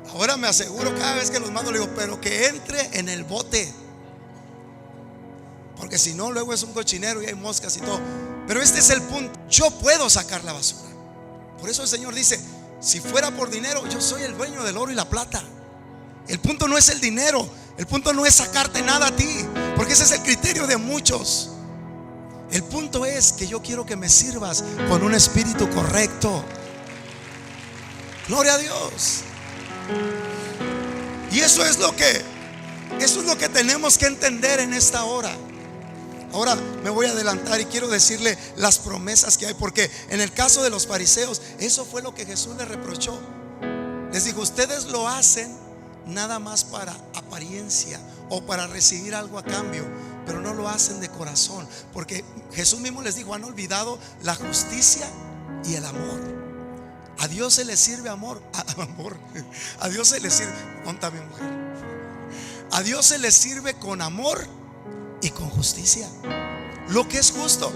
Ahora me aseguro, cada vez que los mando, le digo: pero que entre en el bote, porque si no luego es un cochinero y hay moscas y todo. Pero este es el punto: yo puedo sacar la basura. Por eso el Señor dice: si fuera por dinero, yo soy el dueño del oro y la plata. El punto no es el dinero, el punto no es sacarte nada a ti, porque ese es el criterio de muchos. El punto es que yo quiero que me sirvas con un espíritu correcto. Gloria a Dios. Y eso es lo que tenemos que entender en esta hora. Ahora me voy a adelantar y quiero decirle las promesas que hay, porque en el caso de los fariseos, eso fue lo que Jesús les reprochó. Les dijo: ustedes lo hacen nada más para apariencia o para recibir algo a cambio, pero no lo hacen de corazón. Porque Jesús mismo les dijo: han olvidado la justicia y el amor. A Dios se le sirve amor. A Dios se le sirve. Contame, mujer. A Dios se le sirve con amor y con justicia. Lo que es justo.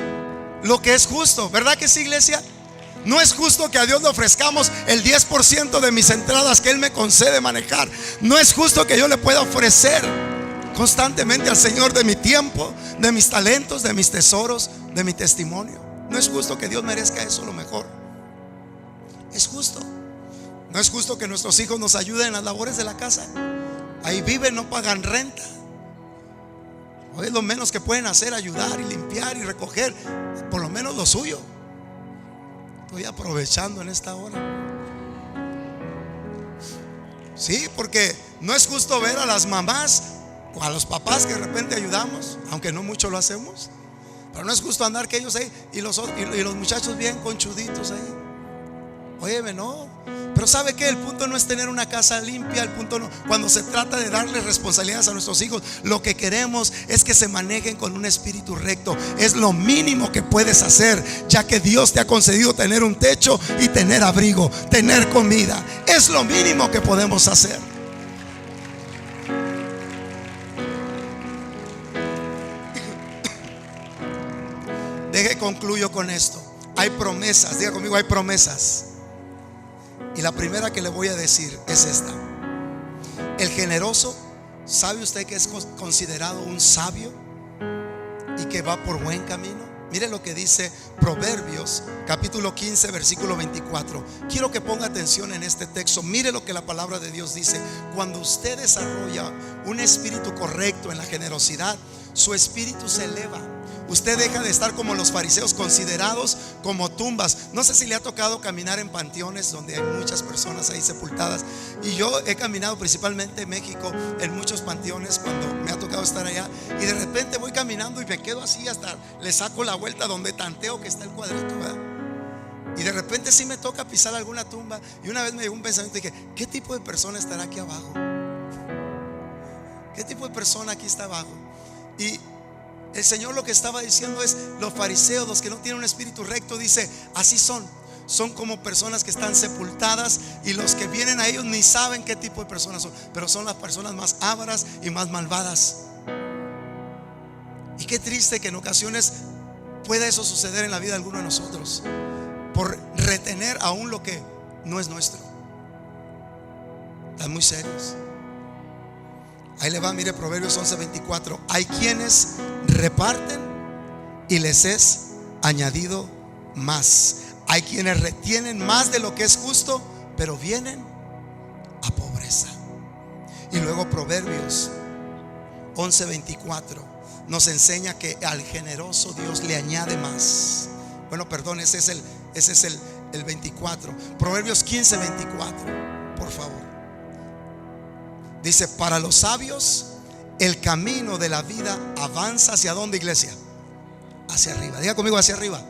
Lo que es justo. ¿Verdad que sí, iglesia? No es justo que a Dios le ofrezcamos el 10% de mis entradas que Él me concede manejar. No es justo que yo le pueda ofrecer constantemente al Señor de mi tiempo, de mis talentos, de mis tesoros, de mi testimonio. No es justo que Dios merezca eso, lo mejor. Es justo. No es justo que nuestros hijos nos ayuden en las labores de la casa. Ahí viven, no pagan renta. Hoy es lo menos que pueden hacer: ayudar y limpiar y recoger, por lo menos lo suyo. Estoy aprovechando en esta hora. Sí, porque no es justo ver a las mamás o a los papás que de repente ayudamos, aunque no mucho lo hacemos. Pero no es justo andar que ellos ahí y los muchachos bien conchuditos ahí. Óyeme, no. Pero ¿sabe qué? El punto no es tener una casa limpia. El punto no, cuando se trata de darle responsabilidades a nuestros hijos, lo que queremos es que se manejen con un espíritu recto. Es lo mínimo que puedes hacer, ya que Dios te ha concedido tener un techo y tener abrigo, tener comida. Es lo mínimo que podemos hacer. Concluyo con esto. Hay promesas. Diga conmigo: hay promesas. Y la primera que le voy a decir es esta: el generoso, ¿sabe usted que es considerado un sabio y que va por buen camino? Mire lo que dice Proverbios capítulo 15 versículo 24. Quiero que ponga atención en este texto. Mire lo que la palabra de Dios dice: cuando usted desarrolla un espíritu correcto en la generosidad, su espíritu se eleva. Usted deja de estar como los fariseos, considerados como tumbas. No sé si le ha tocado caminar en panteones donde hay muchas personas ahí sepultadas. Y yo he caminado principalmente en México en muchos panteones cuando me ha tocado estar allá. Y de repente voy caminando y me quedo así, hasta le saco la vuelta donde tanteo que está el cuadrito, ¿verdad? Y de repente sí me toca pisar alguna tumba. Y una vez me llegó un pensamiento y dije: ¿qué tipo de persona estará aquí abajo? ¿Qué tipo de persona aquí está abajo? Y el Señor lo que estaba diciendo es: los fariseos, los que no tienen un espíritu recto, dice, así son como personas que están sepultadas, y los que vienen a ellos ni saben qué tipo de personas son, pero son las personas más ávaras y más malvadas. Y qué triste que en ocasiones pueda eso suceder en la vida de alguno de nosotros, por retener aún lo que no es nuestro. Están muy serios. Ahí le va, mire Proverbios 11:24. Hay quienes reparten y les es añadido más. Hay quienes retienen más de lo que es justo, pero vienen a pobreza. Y luego Proverbios 11:24 nos enseña que al generoso Dios le añade más. Bueno, perdón, ese es el 24. Proverbios 15:24, por favor. Dice: para los sabios el camino de la vida avanza ¿hacia dónde, iglesia? Hacia arriba. Diga conmigo: hacia arriba.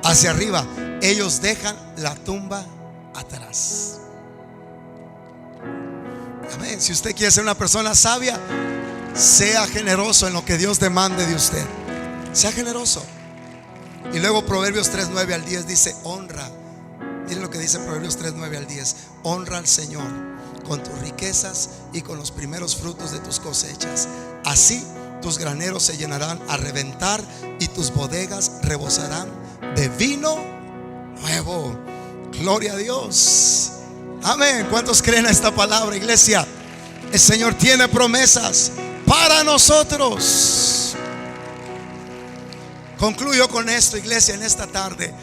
Hacia arriba. Ellos dejan la tumba atrás. Amén. Si usted quiere ser una persona sabia, sea generoso en lo que Dios demande de usted. Sea generoso. Y luego Proverbios 3:9 al 10 dice: honra. Miren lo que dice Proverbios 3:9 al 10. Honra al Señor con tus riquezas y con los primeros frutos de tus cosechas. Así tus graneros se llenarán a reventar y tus bodegas rebosarán de vino nuevo. Gloria a Dios. Amén. ¿Cuántos creen a esta palabra, iglesia? El Señor tiene promesas para nosotros. Concluyo con esto, iglesia, en esta tarde.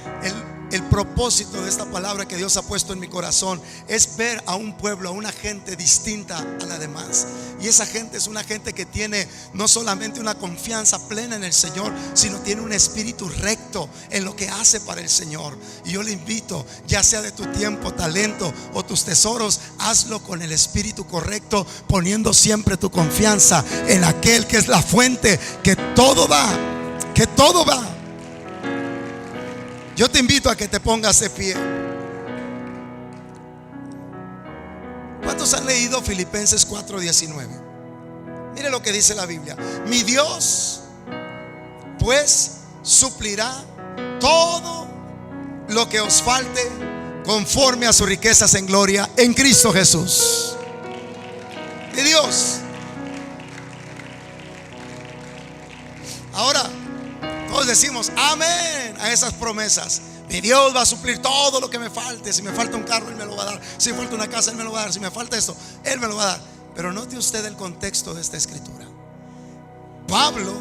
El propósito de esta palabra que Dios ha puesto en mi corazón es ver a un pueblo, a una gente distinta a la demás. Y esa gente es una gente que tiene no solamente una confianza plena en el Señor, sino tiene un espíritu recto en lo que hace para el Señor. Y yo le invito, ya sea de tu tiempo, talento o tus tesoros, hazlo con el espíritu correcto, poniendo siempre tu confianza en aquel que es la fuente, que todo da, que todo va. Yo te invito a que te pongas de pie. ¿Cuántos han leído Filipenses 4:19? Mire lo que dice la Biblia. Mi Dios pues suplirá todo lo que os falte conforme a sus riquezas en gloria en Cristo Jesús. Mi Dios. Ahora todos decimos amén a esas promesas. Mi Dios va a suplir todo lo que me falte. Si me falta un carro, Él me lo va a dar. Si me falta una casa, Él me lo va a dar. Si me falta esto, Él me lo va a dar. Pero note usted el contexto de esta escritura. Pablo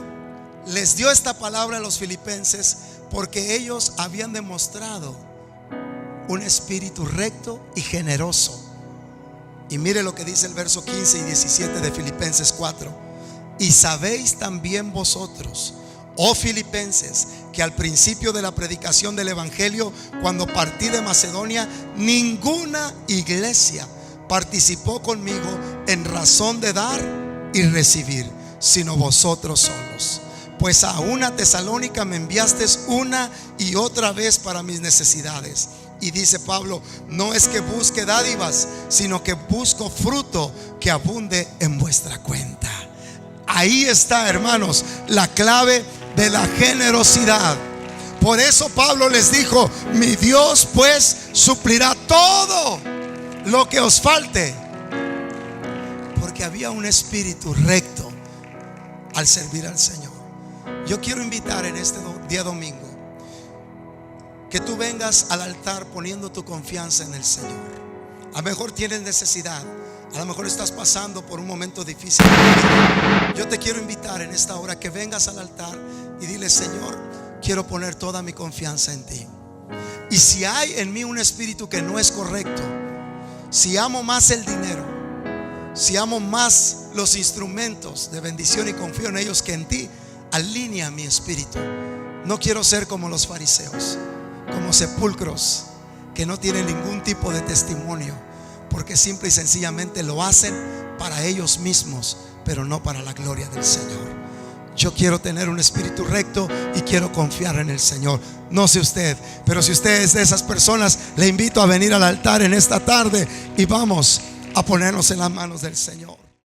les dio esta palabra a los filipenses porque ellos habían demostrado un espíritu recto y generoso. Y mire lo que dice el verso 15 y 17 de Filipenses 4. Y sabéis también vosotros, oh filipenses, que al principio de la predicación del evangelio, cuando partí de Macedonia, ninguna iglesia participó conmigo en razón de dar y recibir, sino vosotros solos. Pues a una Tesalónica me enviasteis una y otra vez para mis necesidades. Y dice Pablo, no es que busque dádivas, sino que busco fruto que abunde en vuestra cuenta. Ahí está, hermanos, la clave de la generosidad. Por eso Pablo les dijo, mi Dios pues suplirá todo lo que os falte. Porque había un espíritu recto al servir al Señor. Yo quiero invitar en este día domingo que tú vengas al altar poniendo tu confianza en el Señor. A lo mejor tienes necesidad, a lo mejor estás pasando por un momento difícil. Yo te quiero invitar en esta hora que vengas al altar y dile, Señor, quiero poner toda mi confianza en ti. Y si hay en mí un espíritu que no es correcto, si amo más el dinero, si amo más los instrumentos de bendición y confío en ellos que en ti, alinea mi espíritu. No quiero ser como los fariseos, como sepulcros que no tienen ningún tipo de testimonio, porque simple y sencillamente lo hacen para ellos mismos, pero no para la gloria del Señor. Yo quiero tener un espíritu recto y quiero confiar en el Señor. No sé usted, pero si usted es de esas personas, le invito a venir al altar en esta tarde y vamos a ponernos en las manos del Señor.